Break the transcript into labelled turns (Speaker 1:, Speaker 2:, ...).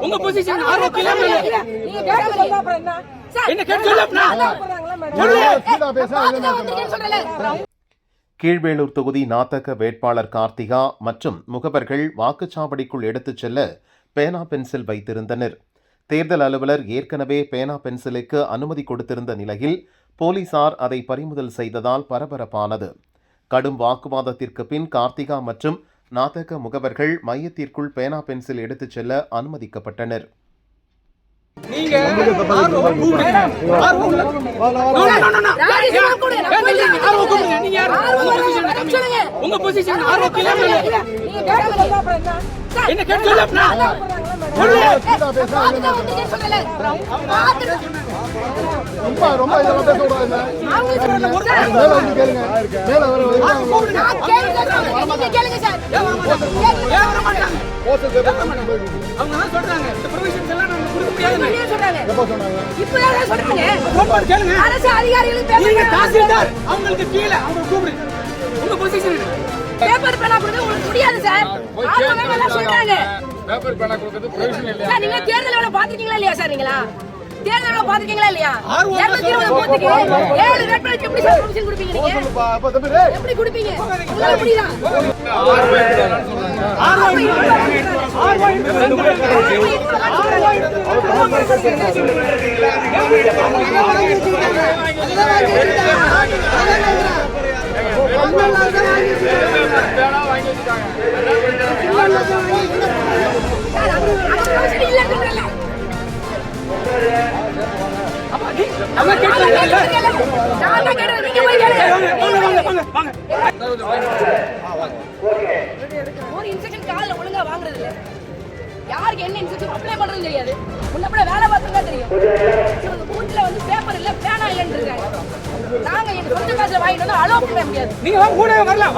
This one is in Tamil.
Speaker 1: உங்க பொசிஷன் ஆர்ஓ
Speaker 2: கீழ்வேளூர் தொகுதி நாத்தக வேட்பாளர் கார்த்திகா மற்றும் முகவர்கள் வாக்குச்சாவடிக்குள் எடுத்துச் செல்ல பேனா பென்சில் வைத்திருந்தனர். தேர்தல் அலுவலர் ஏற்கனவே பேனா பென்சிலுக்கு அனுமதி கொடுத்திருந்த நிலையில் போலீசார் அதை பறிமுதல் செய்ததால் பரபரப்பானது. கடும் வாக்குவாதத்திற்கு பின் கார்த்திகா மற்றும் நாத்தக முகவர்கள் மையத்திற்குள் பேனா பென்சில் எடுத்துச் செல்ல அனுமதிக்கப்பட்டனர்.
Speaker 1: அவங்களுக்கு கீழே அவங்க கூப்பிடு உங்க பொசிஷன் பேப்பர் பேனா கொடுக்க உங்களுக்கு முடியாது சார். ஆளுங்க சொல்றாங்க பேப்பர் பேனா கொடுக்கிறது பிரயோஜனம் இல்ல சார். நீங்க தேர்தல் வேலை பாத்துட்டீங்களா இல்லையா சார்? நீங்களா தேர்தல் வேலை பாத்துட்டீங்களா இல்லையா? 220 போட்டுக்கு 7 வேட்பாளருக்கு எப்படி சார் பொசிஷன் கொடுப்பீங்க? நீங்க எப்படி கொடுப்பீங்க? உங்களால முடியுதா? ஒரு இன்ஸ்ட்ரக்ஷன் கால்ல ஒழுங்கா வாங்குறது இல்ல. யாருக்கு என்ன இன்ஸ்ட்ரக்ஷன் அப்ளை பண்றது தெரியாது. முன்னப்பட வேலை பார்த்தா தெரியும். இந்த பூத்துல வந்து பேப்பர் இல்ல பேனா இல்லன்னு இருக்காங்க. நாங்க எங்க சொந்த காசுல வாங்கிட்டு வந்து அலோவ் பண்ண முடியாது. நீங்க கூட வரலாம்.